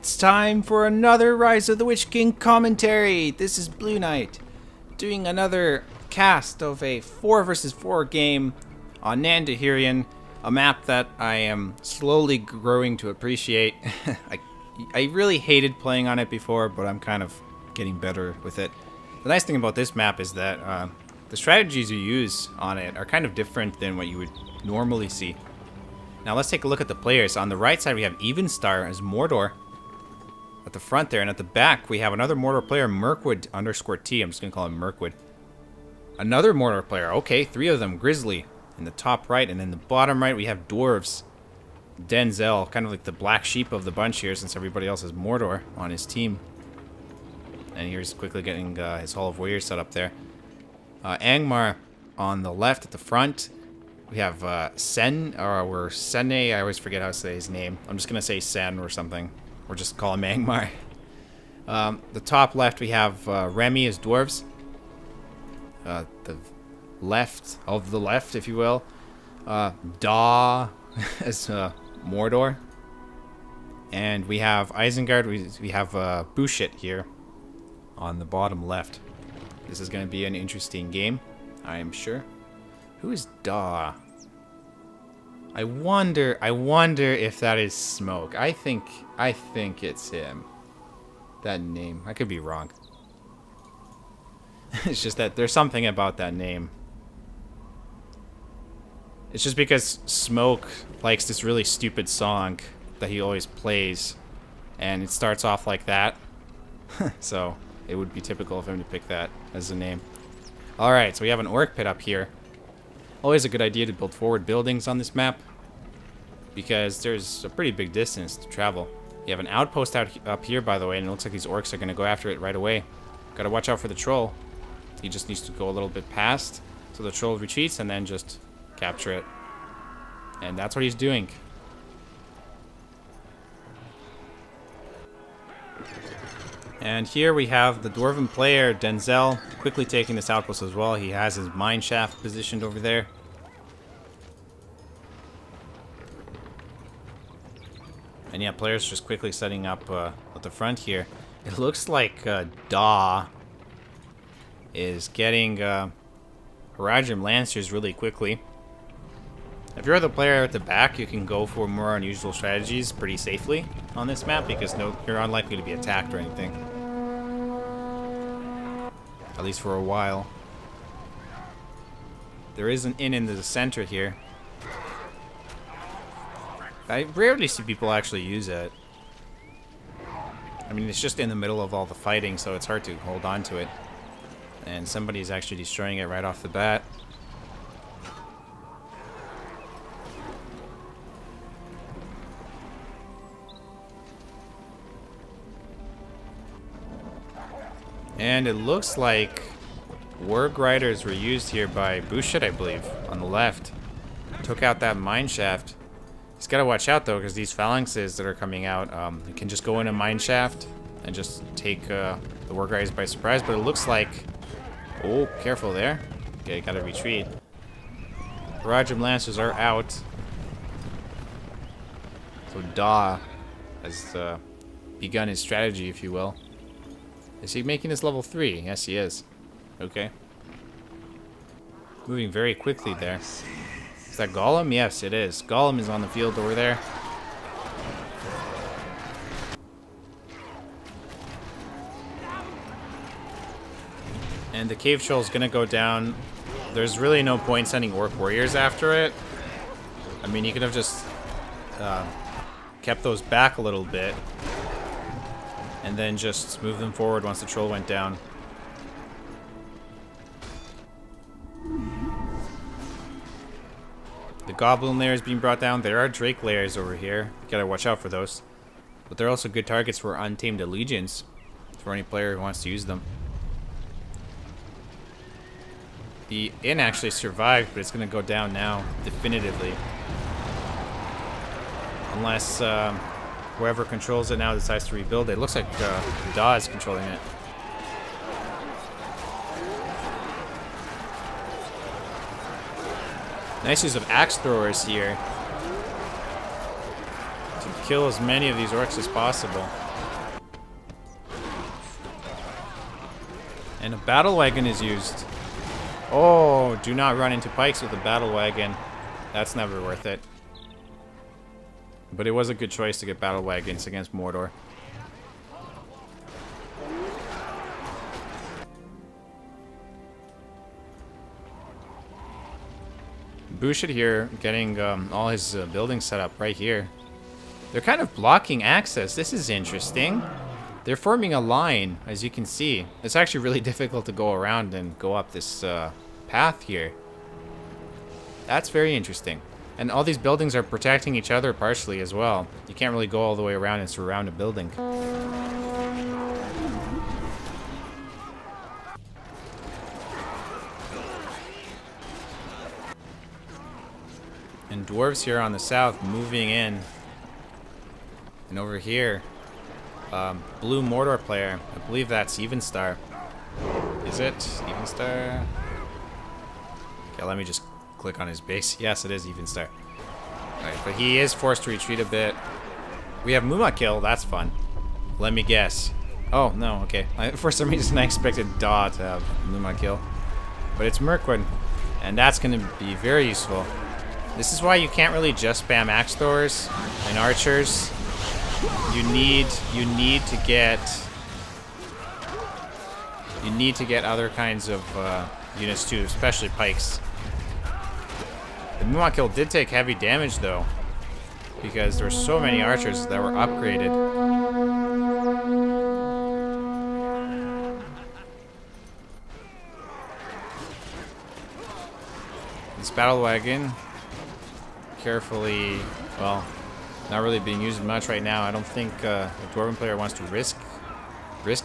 It's time for another Rise of the Witch King commentary. This is Blue Knight doing another cast of a 4 versus 4 game on Nanduhirion, a map that I am slowly growing to appreciate. I really hated playing on it before, but I'm kind of getting better with it. The nice thing about this map is that the strategies you use on it are kind of different than what you would normally see. Now let's take a look at the players. On the right side we have Evenstar as Mordor at the front there, and at the back we have another Mordor player, Mirkwood _T. I'm just gonna call him Mirkwood. Another Mordor player, okay, 3 of them, Grizzly in the top right, and in the bottom right we have Dwarves. Denzel, kind of like the black sheep of the bunch here since everybody else is Mordor on his team. And here's quickly getting his Hall of Warriors set up there. Angmar on the left at the front. We have Sene, I always forget how to say his name. I'm just going to say Sen or something. Or just call him Angmar. The top left we have Remy as Dwarves. The left of the left, if you will. Da as Mordor. And we have Isengard, we have Bushit here on the bottom left. This is going to be an interesting game, I am sure. Who is Da? I wonder if that is Smoke. I think it's him. That name. I could be wrong. It's just that there's something about that name. It's just because Smoke likes this really stupid song that he always plays, and it starts off like that. So it would be typical of him to pick that as a name. Alright, so we have an orc pit up here. Always a good idea to build forward buildings on this map, because there's a pretty big distance to travel. You have an outpost up here, by the way, and it looks like these orcs are going to go after it right away. Gotta watch out for the troll. He just needs to go a little bit past, so the troll retreats, and then just capture it. And that's what he's doing. And here we have the Dwarven player, Denzel, quickly taking this outpost as well. He has his mine shaft positioned over there. And yeah, players just quickly setting up at the front here. It looks like Da is getting Haradrim Lancers really quickly. If you're the player at the back, you can go for more unusual strategies pretty safely on this map, because you're unlikely to be attacked or anything. At least for a while. There is an inn in the center here. I rarely see people actually use it. I mean, it's just in the middle of all the fighting, so it's hard to hold on to it. And somebody's actually destroying it right off the bat. And it looks like Warg Riders were used here by Bushit, I believe, on the left. Took out that mine shaft. He's got to watch out, though, because these phalanxes that are coming out, you can just go in a mine shaft and just take the Warg Riders by surprise. But it looks like... Oh, careful there. Okay, got to retreat. Haradrim Lancers are out. So Da has begun his strategy, if you will. Is he making this level 3? Yes, he is. Okay. Moving very quickly there. Is that Gollum? Yes, it is. Gollum is on the field over there. And the cave troll is going to go down. There's really no point sending orc warriors after it. I mean, you could have just kept those back a little bit, and then just move them forward once the troll went down. The goblin lair is being brought down. There are drake lairs over here. You gotta watch out for those. But they're also good targets for untamed allegiance, for any player who wants to use them. The inn actually survived, but it's gonna go down now, definitively. Unless whoever controls it now decides to rebuild it. It looks like Da is controlling it. Nice use of axe throwers here to kill as many of these orcs as possible. And a battle wagon is used. Oh, do not run into pikes with a battle wagon. That's never worth it. But it was a good choice to get battle wagons against Mordor. Bouchard here getting all his buildings set up right here. They're kind of blocking access. This is interesting. They're forming a line, as you can see. It's actually really difficult to go around and go up this path here. That's very interesting. And all these buildings are protecting each other partially as well. You can't really go all the way around and surround a building. And dwarves here on the south moving in. And over here, blue Mordor player. I believe that's Evenstar. Is it Evenstar? Okay, let me just click on his base. Yes, it is Evenstar. Alright, but he is forced to retreat a bit. We have Mumakil. That's fun. Let me guess. Oh, no, okay. For some reason, I expected Daw to have Mumakil. But it's Mirkwood. And that's going to be very useful. This is why you can't really just spam axe throwers and archers. You need to get other kinds of units too, especially pikes. The Mumakil did take heavy damage though, because there's so many archers that were upgraded. This battle wagon, carefully, well, not really being used much right now. I don't think the Dwarven player wants to risk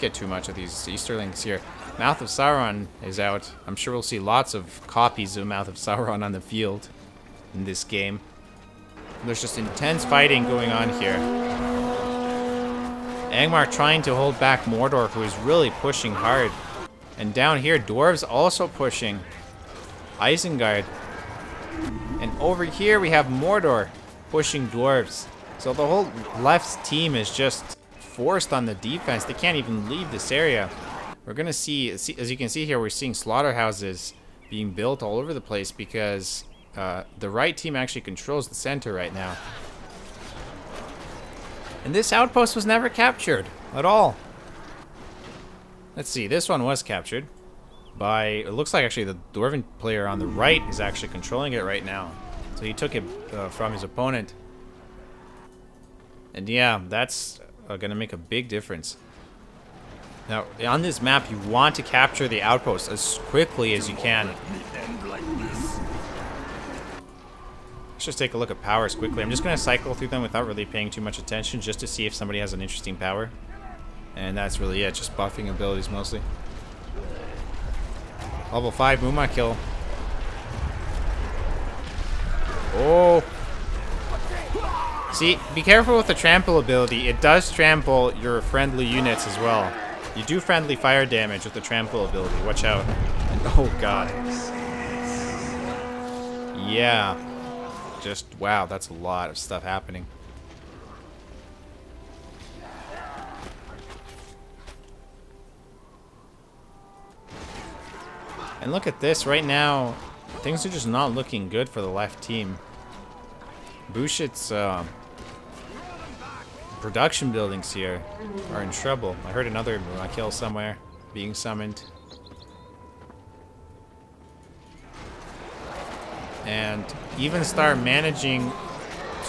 it too much of these Easterlings here. Mouth of Sauron is out. I'm sure we'll see lots of copies of Mouth of Sauron on the field in this game. There's just intense fighting going on here. Angmar trying to hold back Mordor, who is really pushing hard. And down here, dwarves also pushing. Isengard. And over here we have Mordor pushing dwarves. So the whole left team is just forced on the defense. They can't even leave this area. We're gonna see, as you can see here, we're seeing slaughterhouses being built all over the place because the right team actually controls the center right now. And this outpost was never captured at all. Let's see, this one was captured by, it looks like actually the Dwarven player on the right is actually controlling it right now. So he took it from his opponent. And yeah, that's gonna make a big difference. Now, on this map, you want to capture the outpost as quickly as you can. Let's just take a look at powers quickly. I'm just gonna cycle through them without really paying too much attention, just to see if somebody has an interesting power. And that's really it, just buffing abilities mostly. Level 5 Mumakil. Oh. See, be careful with the trample ability. It does trample your friendly units as well. You do friendly fire damage with the trample ability. Watch out. And, oh god. Yeah. Just, wow, that's a lot of stuff happening. And look at this, right now, things are just not looking good for the left team. Bouchard's production buildings here are in trouble. I heard another kill somewhere being summoned. And Evenstar managing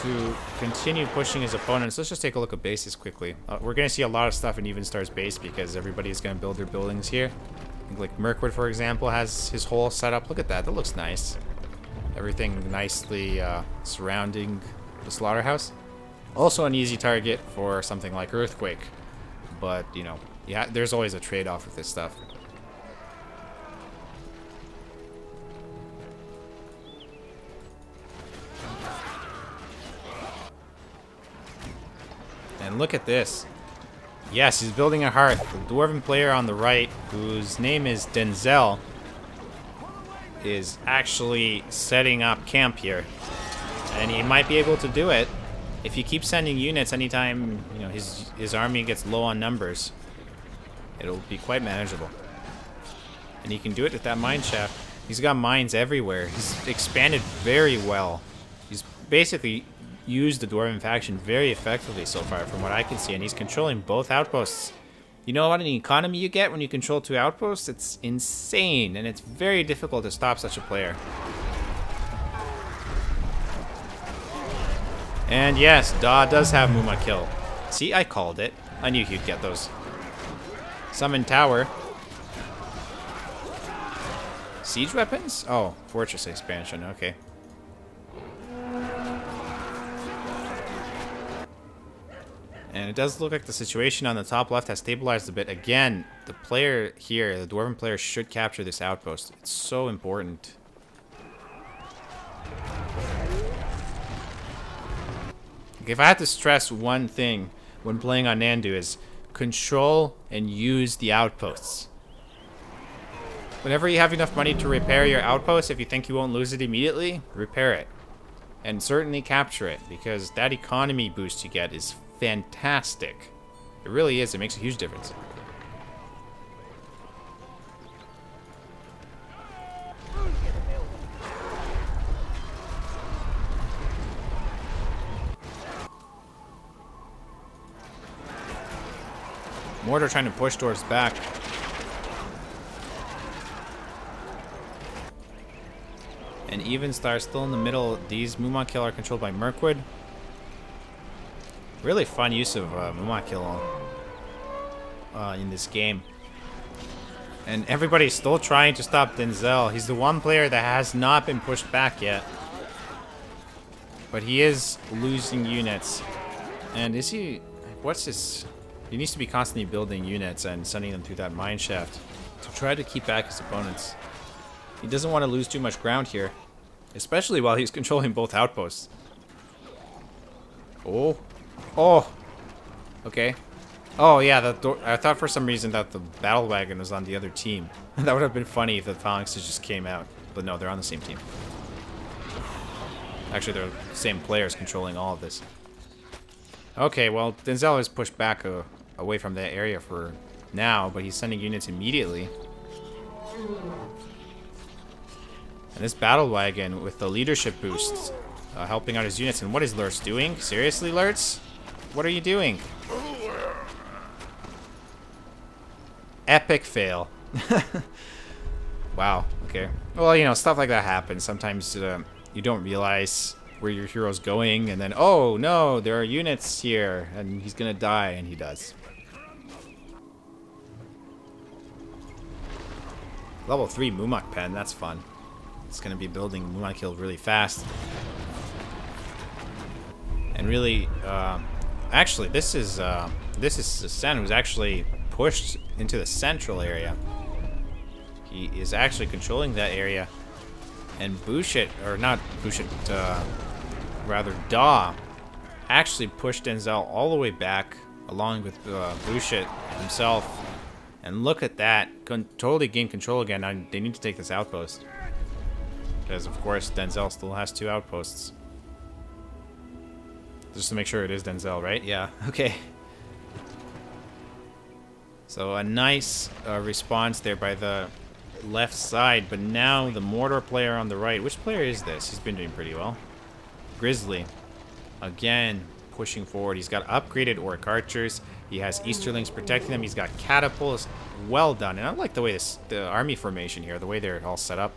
to continue pushing his opponents. Let's just take a look at bases quickly. We're going to see a lot of stuff in Evenstar's base because everybody's going to build their buildings here. Like Mirkwood, for example, has his whole setup. Look at that. That looks nice. Everything nicely surrounding the slaughterhouse. Also an easy target for something like RotWK. But, you know, yeah, there's always a trade-off with this stuff. And look at this. Yes, he's building a hearth. The Dwarven player on the right, whose name is Denzel, is actually setting up camp here. And he might be able to do it if he keeps sending units anytime, you know, his army gets low on numbers. It'll be quite manageable. And he can do it with that mine shaft. He's got mines everywhere. He's expanded very well. He's basically used the Dwarven faction very effectively so far from what I can see. And he's controlling both outposts. You know what an economy you get when you control 2 outposts? It's insane. And it's very difficult to stop such a player. And yes, Da does have Muma kill. See, I called it. I knew he'd get those. Summon tower. Siege weapons? Oh, fortress expansion, okay. And it does look like the situation on the top left has stabilized a bit. Again, the player here, the Dwarven player, should capture this outpost. It's so important. If I had to stress one thing when playing on Nandu is control and use the outposts. Whenever you have enough money to repair your outpost, if you think you won't lose it immediately, repair it. And certainly capture it, because that economy boost you get is fantastic. It really is. It makes a huge difference. Mordor trying to push towards back. And Evenstar still in the middle. These Mumakil are controlled by Mirkwood. Really fun use of Mumakil in this game. And everybody's still trying to stop Denzel. He's the one player that has not been pushed back yet. But he is losing units. And is he... What's his... He needs to be constantly building units and sending them through that mine shaft to try to keep back his opponents. He doesn't want to lose too much ground here, especially while he's controlling both outposts. Oh. Oh. Okay. Oh, yeah, I thought for some reason that the battle wagon was on the other team. That would have been funny if the phalanxes just came out. But no, they're on the same team. Actually, they're the same players controlling all of this. Okay, well, Denzel is pushed back away from that area for now, but he's sending units immediately. And this battle wagon with the leadership boosts helping out his units. And what is Lurtz doing? Seriously, Lurtz? What are you doing? Epic fail. Wow, okay. Well, you know, stuff like that happens. Sometimes you don't realize where your hero's going, and then, oh no, there are units here, and he's gonna die, and he does. Level 3 Mumak pen, that's fun. It's gonna be building Mumakil really fast. And really, actually, this is Sen who's actually pushed into the central area. He is actually controlling that area. And Bushit, or not Bushit, rather Da, actually pushed Denzel all the way back, along with Bushit himself. And look at that, totally gained control again. Now they need to take this outpost. Because, of course, Denzel still has 2 outposts. Just to make sure it is Denzel, right? Yeah, okay. So a nice response there by the left side, but now the Mordor player on the right. Which player is this? He's been doing pretty well. Grizzly. Again, pushing forward. He's got upgraded orc archers. He has Easterlings protecting them. He's got catapults. Well done. And I like the way the army formation here, the way they're all set up.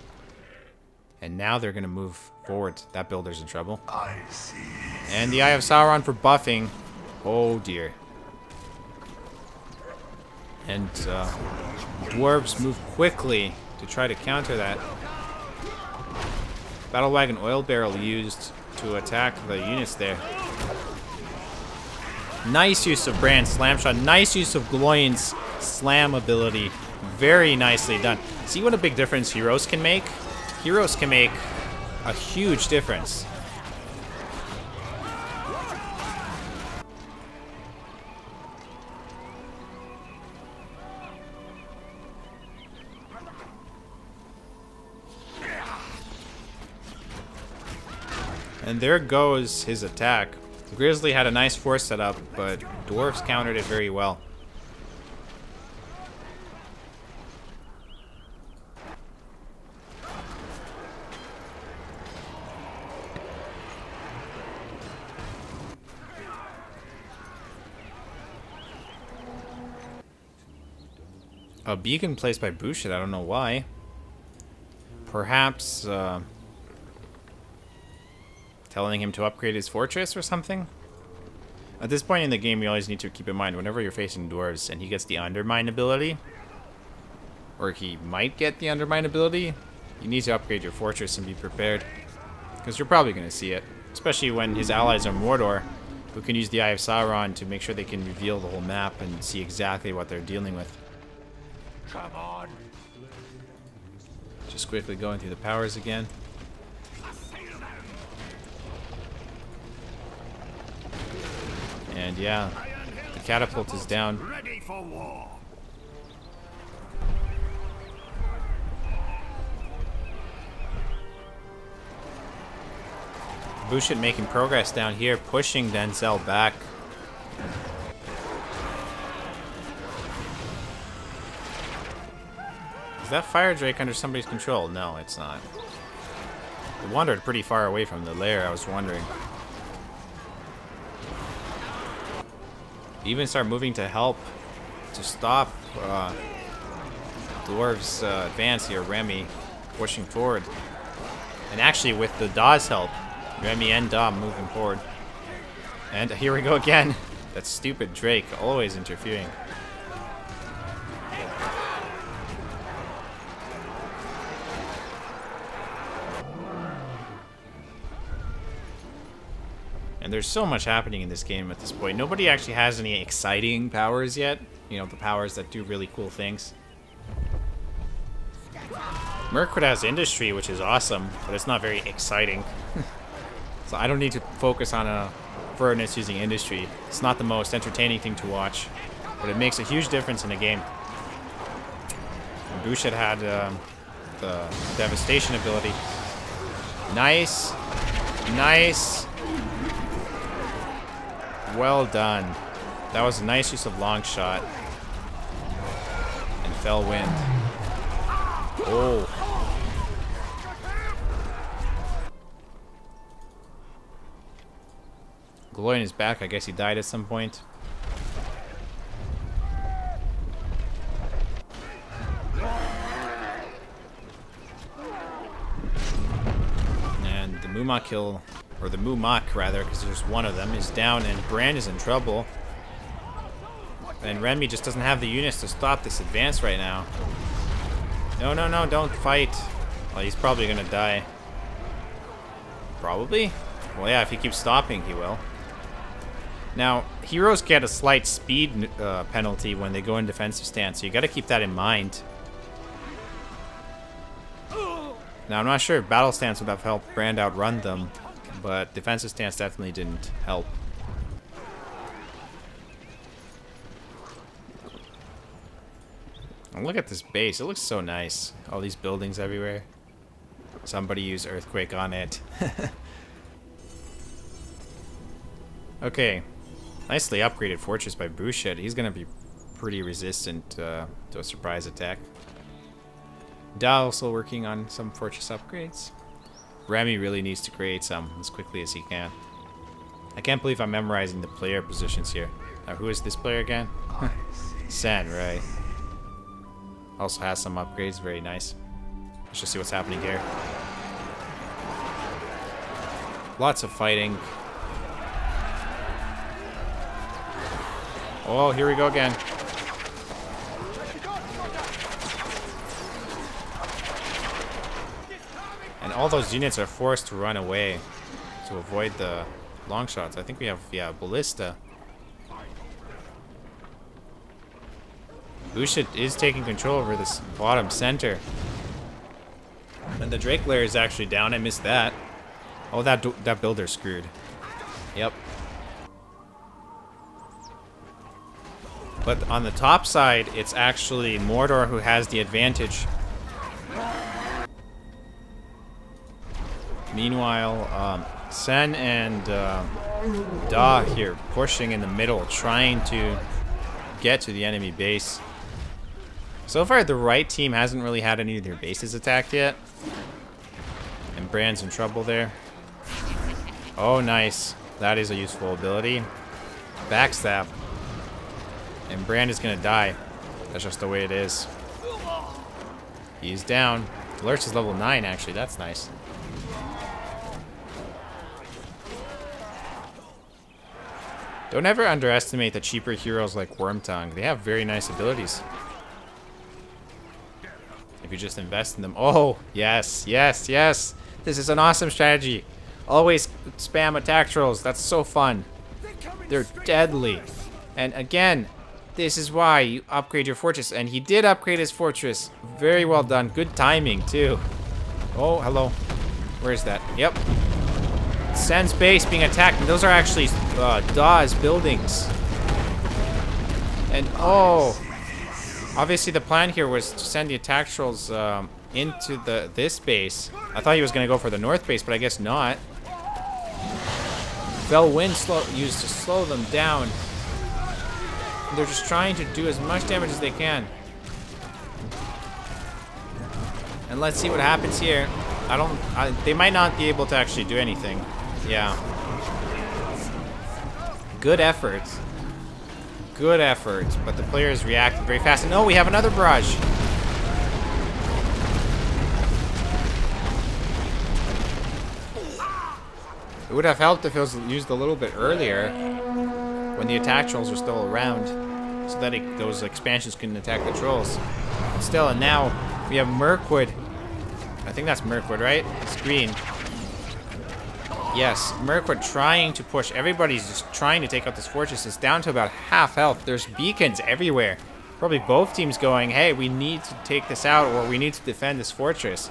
And now they're going to move forward. That builder's in trouble. I see. And the Eye of Sauron for buffing. Oh dear. And dwarves move quickly to try to counter that. Battle wagon oil barrel used to attack the units there. Nice use of Brand slam shot. Nice use of Gloin's slam ability. Very nicely done. See what a big difference heroes can make? Heroes can make a huge difference. And there goes his attack. Grizzly had a nice force setup, but dwarves countered it very well. a beacon placed by Bouchard. I don't know why. Perhaps telling him to upgrade his fortress or something? At this point in the game, you always need to keep in mind, whenever you're facing dwarves and he gets the undermine ability, or he might get the undermine ability, you need to upgrade your fortress and be prepared. Because you're probably going to see it. Especially when his allies are Mordor, who can use the Eye of Sauron to make sure they can reveal the whole map and see exactly what they're dealing with. Come on. Just quickly going through the powers again. And yeah, the catapult is down. Ready for war. Bouchard making progress down here, pushing Denzel back. Is that fire drake under somebody's control? No, it's not. It wandered pretty far away from the lair, I was wondering. Even start moving to help to stop Dwarves' advance here. Remy pushing forward. And actually with the Daw's help, Remy and Daw moving forward. And here we go again. That stupid Drake always interfering. And there's so much happening in this game at this point. Nobody actually has any exciting powers yet. You know, the powers that do really cool things. Mirkwood has industry, which is awesome, but it's not very exciting. So I don't need to focus on a furnace using industry. It's not the most entertaining thing to watch, but it makes a huge difference in a game. And Bouchard had the devastation ability. Nice. Nice. Well done. That was a nice use of long shot. And fell wind. Oh. Gloin is back. I guess he died at some point. And the Mumakil, or the Mumak rather, because there's one of them, is down, and Bran is in trouble. And Remy just doesn't have the units to stop this advance right now. No, no, no, don't fight. Well, he's probably gonna die. Probably? Well, yeah, if he keeps stopping, he will. Now, heroes get a slight speed penalty when they go in defensive stance, so you gotta keep that in mind. Now, I'm not sure if battle stance would have helped Brand outrun them, but defensive stance definitely didn't help. And look at this base. It looks so nice. All these buildings everywhere. Somebody used Earthquake on it. Okay. Nicely upgraded fortress by Bouchard. He's going to be pretty resistant to a surprise attack. Da also working on some fortress upgrades. Remy really needs to create some as quickly as he can. I can't believe I'm memorizing the player positions here. Who is this player again? Sen, right. Also has some upgrades, very nice. Let's just see what's happening here. Lots of fighting. Oh, here we go again. And all those units are forced to run away to avoid the long shots. I think we have, yeah, Ballista. Bouchard is taking control over this bottom center. And the Drake lair is actually down. I missed that. Oh, that builder's screwed. Yep. But on the top side, it's actually Mordor who has the advantage. Meanwhile, Sen and Da here pushing in the middle, trying to get to the enemy base. So far, the right team hasn't really had any of their bases attacked yet. And Bran's in trouble there. Oh, nice. That is a useful ability. Backstab. And Bran is going to die. That's just the way it is. He's down. Lurch is level 9, actually. That's nice. Don't ever underestimate the cheaper heroes like Wormtongue. They have very nice abilities. If you just invest in them. Oh, yes, yes, yes. This is an awesome strategy. Always spam attack trolls. That's so fun. They're deadly. And again, this is why you upgrade your fortress. And he did upgrade his fortress. Very well done. Good timing, too. Oh, hello. Where is that? Yep. Sen's base being attacked. And those are actually Daw's buildings. And, oh. Obviously, the plan here was to send the attack trolls into this base. I thought he was going to go for the north base, but I guess not. Fell wind used to slow them down. They're just trying to do as much damage as they can. And let's see what happens here. They might not be able to actually do anything. Yeah. Good effort. Good effort. But the players reacted very fast. And oh, we have another barrage. It would have helped if it was used a little bit earlier when the attack trolls were still around, so that those expansions couldn't attack the trolls. But still, and now we have Mirkwood. I think that's Mirkwood, right? It's green. Yes, Mirkwood trying to push. Everybody's just trying to take out this fortress. It's down to about half health. There's beacons everywhere. Probably both teams going, hey, we need to take this out, or we need to defend this fortress.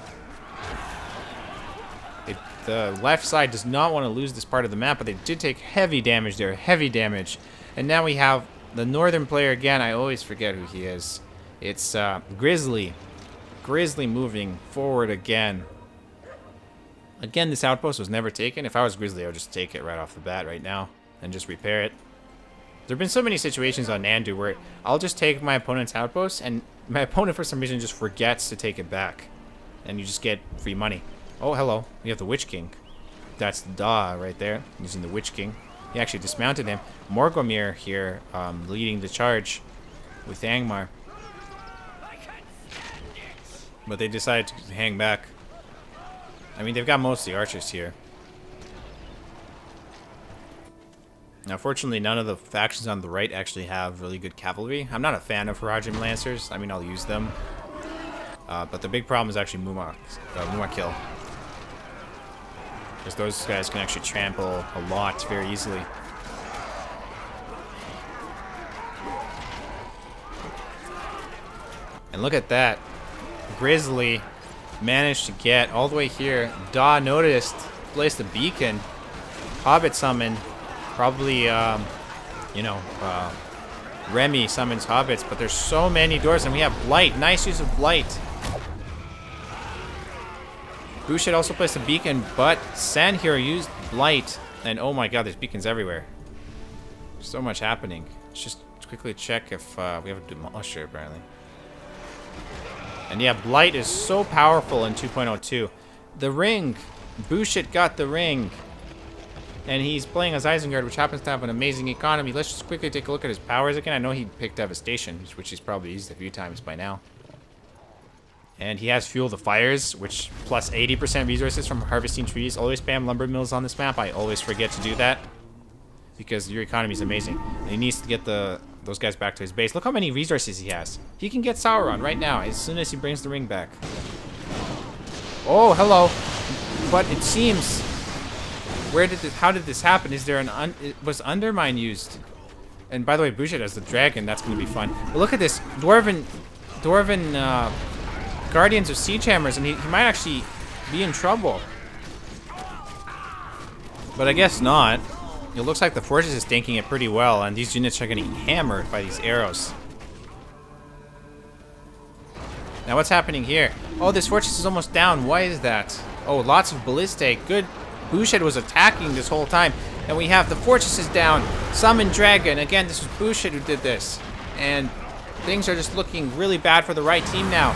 The left side does not want to lose this part of the map, but they did take heavy damage there. Heavy damage. And now we have the northern player again. I always forget who he is. It's Grizzly. Grizzly moving forward again. Again, this outpost was never taken. If I was Grizzly, I would just take it right off the bat right now and just repair it. There have been so many situations on Nandu where I'll just take my opponent's outpost and my opponent for some reason just forgets to take it back. And you just get free money. Oh, hello. We have the Witch King. That's Da right there, using the Witch King. He actually dismounted him. Morgomir here, leading the charge with Angmar. But they decided to hang back. I mean, they've got most of the archers here. Now, fortunately, none of the factions on the right actually have really good cavalry. I'm not a fan of Harajim Lancers. I mean, I'll use them. But the big problem is actually Mumakil. Because those guys can actually trample a lot very easily. And look at that. Grizzly managed to get all the way here. Da noticed, placed a beacon. Hobbit summon. Probably, Remy summons hobbits, but there's so many doors, and we have Blight. Nice use of Blight. Bouchet also placed a beacon, but Sen here used Blight. And oh my god, there's beacons everywhere. There's so much happening. Let's just quickly check if we have a Demolisher, apparently. And yeah, Blight is so powerful in 2.02. The ring. Bouchet got the ring. And he's playing as Isengard, which happens to have an amazing economy. Let's just quickly take a look at his powers again. I know he picked Devastation, which he's probably used a few times by now. And he has Fuel the Fires, which plus 80% resources from harvesting trees. Always spam lumber mills on this map. I always forget to do that. Because your economy is amazing. And he needs to get those guys back to his base. Look how many resources he has. He can get Sauron right now, as soon as he brings the ring back. Oh, hello. But it seems... how did this happen? Is there was Undermine used? And by the way, Bouchet has the dragon. That's going to be fun. But look at this. Dwarven Guardians of Siege Hammers, and he might actually be in trouble. But I guess not. It looks like the fortress is tanking it pretty well, and these units are getting hammered by these arrows. Now what's happening here? Oh, this fortress is almost down. Why is that? Oh, lots of ballistae. Good. Bouchet was attacking this whole time. And we have the fortresses down. Summon Dragon. Again, this was Bouchet who did this. And things are just looking really bad for the right team now.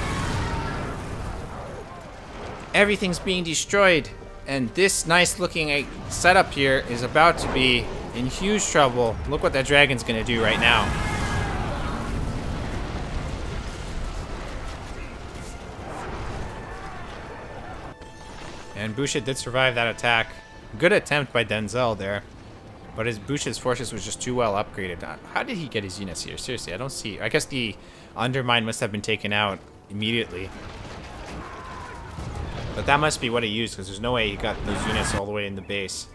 Everything's being destroyed. And this nice looking setup here is about to be in huge trouble. Look what that dragon's gonna do right now. And Boucher did survive that attack. Good attempt by Denzel there. But Boucher's fortress was just too well upgraded. How did he get his units here? Seriously, I don't see. I guess the undermine must have been taken out immediately. But that must be what he used, because there's no way he got those units all the way in the base.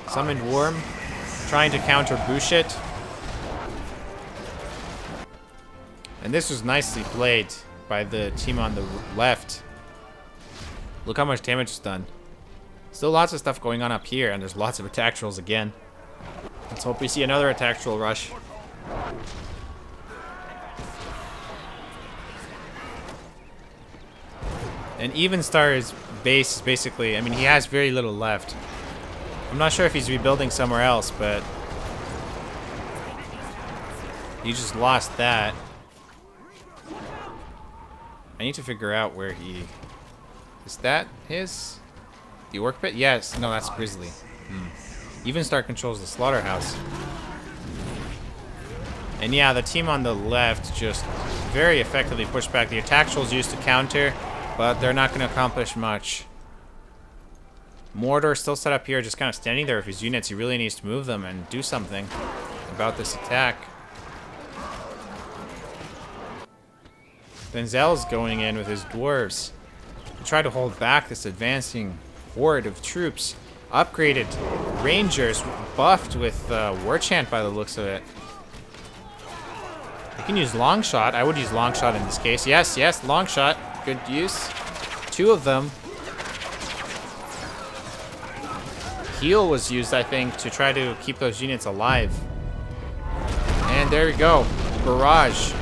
Summoned Worm, trying to counter Boucher. And this was nicely played by the team on the left. Look how much damage is done. Still lots of stuff going on up here, and there's lots of attack trolls again. Let's hope we see another attack troll rush. And Evenstar's base is basically, I mean, he has very little left. I'm not sure if he's rebuilding somewhere else, but he just lost that. I need to figure out where he... Is that his? The orc pit? Yes. No, that's Grizzly. Evenstar controls the slaughterhouse. And yeah, the team on the left just very effectively pushed back. The attack trolls used to counter, but they're not going to accomplish much. Mordor still set up here, just kind of standing there with his units. He really needs to move them and do something about this attack. Denzel's going in with his dwarves to try to hold back this advancing horde of troops. Upgraded rangers, buffed with war chant by the looks of it. You can use long shot. I would use long shot in this case. Yes, yes, long shot. Good use. 2 of them. Heal was used, I think, to try to keep those units alive. And there we go. Barrage.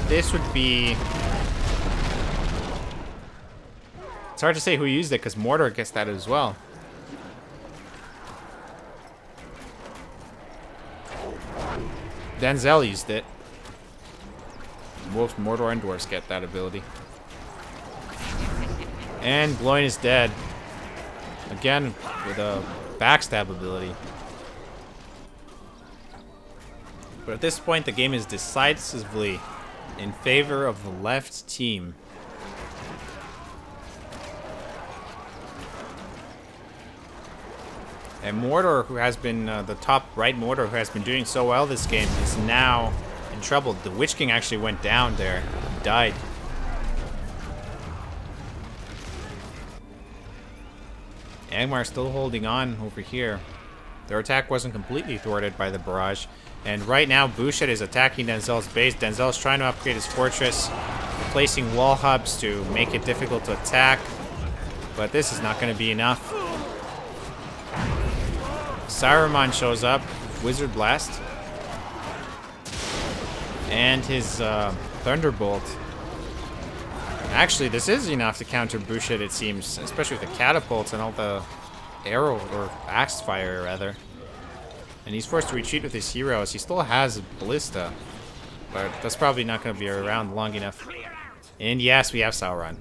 This would be... It's hard to say who used it, because Mordor gets that as well. Denzel used it. Both Mordor and Dwarves get that ability. And Gloin is dead. Again, with a backstab ability. But at this point, the game is decisively in favor of the left team. And Mordor, who has been the top right Mordor, who has been doing so well this game, is now in trouble. The Witch King actually went down there. He died. Angmar still holding on over here. Their attack wasn't completely thwarted by the barrage. And right now, Boucher is attacking Denzel's base. Denzel's trying to upgrade his fortress, placing wall hubs to make it difficult to attack. But this is not going to be enough. Saruman shows up, Wizard Blast. And his Thunderbolt. Actually, this is enough to counter Boucher, it seems, especially with the catapults and all the arrow, or axe fire, rather. And he's forced to retreat with his heroes. He still has Ballista, but that's probably not going to be around long enough. And yes, we have Sauron.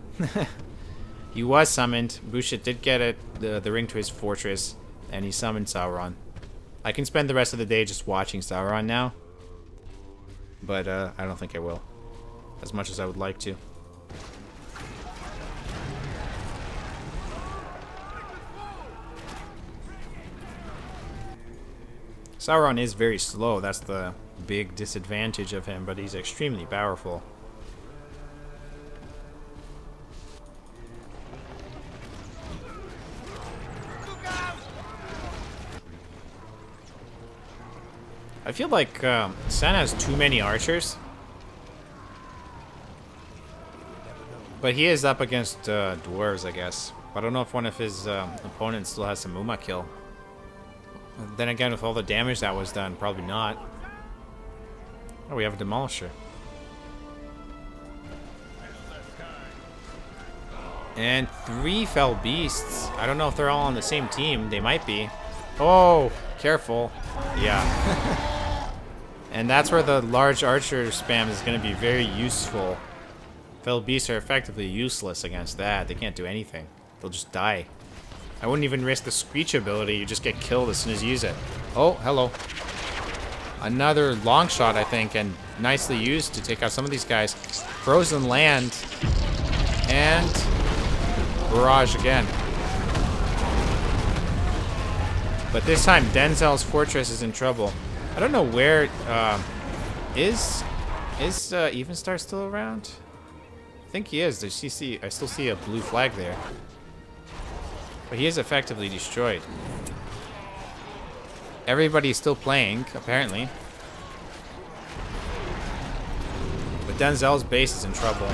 He was summoned. Boucher did get the ring to his fortress, and he summoned Sauron. I can spend the rest of the day just watching Sauron now, but I don't think I will, as much as I would like to. Sauron is very slow, that's the big disadvantage of him, but he's extremely powerful. I feel like Sen has too many archers. But he is up against dwarves, I guess. But I don't know if one of his opponents still has some Uma kill. Then again, with all the damage that was done, probably not. Oh, we have a Demolisher. And 3 Fell Beasts. I don't know if they're all on the same team. They might be. Oh, careful. Yeah. And that's where the large archer spam is going to be very useful. Fell Beasts are effectively useless against that. They can't do anything. They'll just die. I wouldn't even risk the Screech ability. You just get killed as soon as you use it. Oh, hello. Another long shot, I think, and nicely used to take out some of these guys. Frozen land. And barrage again. But this time, Denzel's fortress is in trouble. I don't know where... Is Evenstar still around? I think he is. I still see a blue flag there. But he is effectively destroyed. Everybody's still playing, apparently. But Denzel's base is in trouble.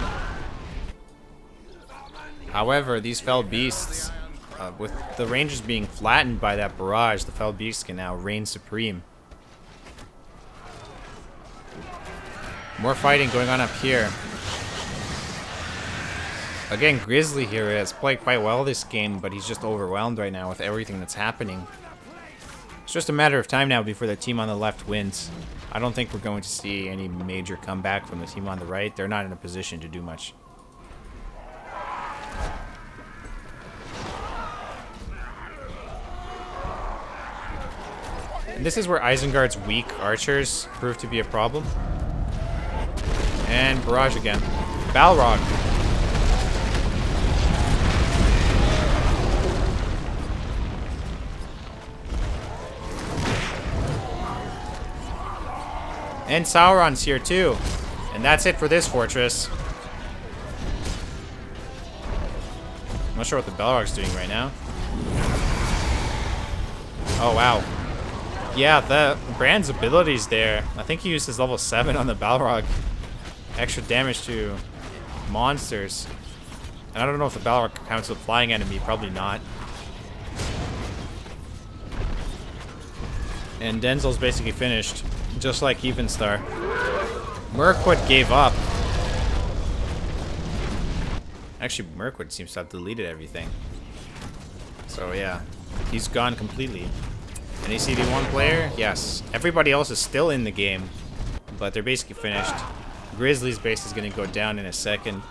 However, these fell beasts, with the Rangers being flattened by that barrage, the fell beasts can now reign supreme. More fighting going on up here. Again, Grizzly here has played quite well this game, but he's just overwhelmed right now with everything that's happening. It's just a matter of time now before the team on the left wins. I don't think we're going to see any major comeback from the team on the right. They're not in a position to do much. And this is where Isengard's weak archers prove to be a problem. And barrage again. Balrog. And Sauron's here too. And that's it for this fortress. I'm not sure what the Balrog's doing right now. Oh, wow. Yeah, the Brand's abilities there. I think he used his level 7 on the Balrog. Extra damage to monsters. And I don't know if the Balrog counts as a flying enemy. Probably not. And Denzel's basically finished. Just like Evenstar. Mirkwood gave up. Actually, Mirkwood seems to have deleted everything. So yeah, he's gone completely. Any CD1 player? Yes. Everybody else is still in the game, but they're basically finished. Grizzly's base is going to go down in a second.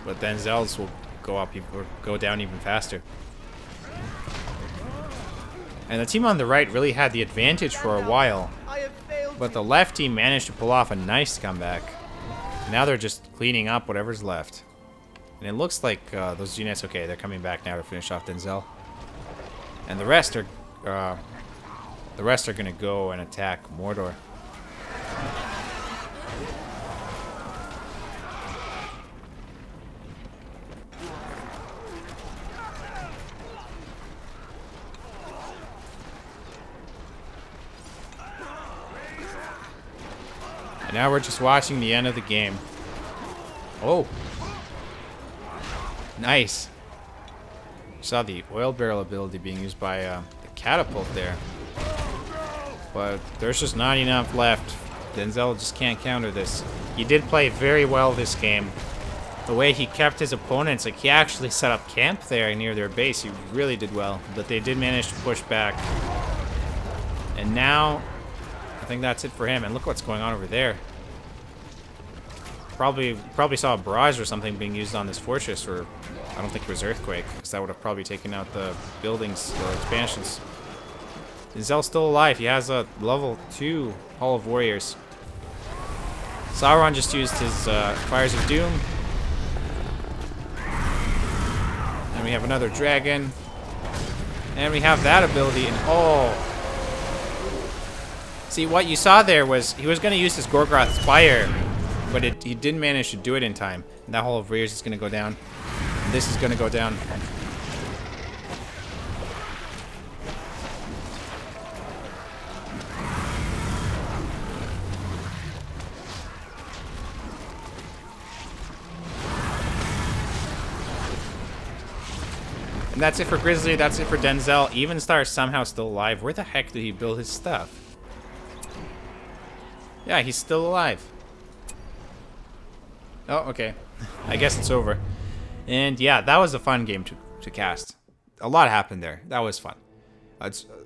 But Denzel's will go down even faster. And the team on the right really had the advantage for a while. But the left team managed to pull off a nice comeback. Now they're just cleaning up whatever's left. And it looks like those units, okay, they're coming back now to finish off Denzel. And the rest are going to go and attack Mordor. And now we're just watching the end of the game. Oh. Nice. Saw the oil barrel ability being used by the catapult there. But there's just not enough left. Denzel just can't counter this. He did play very well this game. The way he kept his opponents, like he actually set up camp there near their base. He really did well. But they did manage to push back. And now, I think that's it for him. And look what's going on over there. Probably saw a barrage or something being used on this fortress, or I don't think it was Earthquake, because that would have probably taken out the buildings, the expansions. Denzel's still alive. He has a level 2 Hall of Warriors. Sauron just used his Fires of Doom. And we have another dragon. And we have that ability, and oh. See, what you saw there was he was going to use his Gorgoth Spire, but he didn't manage to do it in time. And that Hall of Warriors is going to go down. And this is going to go down. And that's it for Grizzly, that's it for Denzel. Evenstar is somehow still alive. Where the heck did he build his stuff? Yeah, he's still alive. Oh, okay. I guess it's over. And yeah, that was a fun game to cast. A lot happened there. That was fun.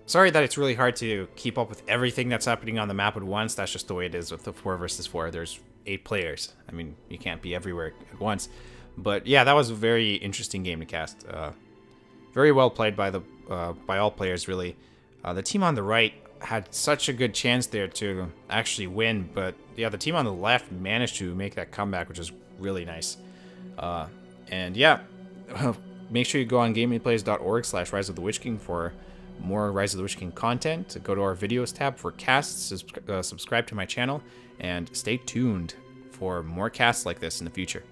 Sorry that it's really hard to keep up with everything that's happening on the map at once. That's just the way it is with the 4 versus 4. There's 8 players. I mean, you can't be everywhere at once. But yeah, that was a very interesting game to cast. Very well played by all players, really. The team on the right had such a good chance there to actually win, but yeah, the team on the left managed to make that comeback, which is really nice. And yeah, make sure you go on gamingplays.org/Rise of the Witch King for more Rise of the Witch King content. Go to our videos tab for casts, subscribe to my channel, and stay tuned for more casts like this in the future.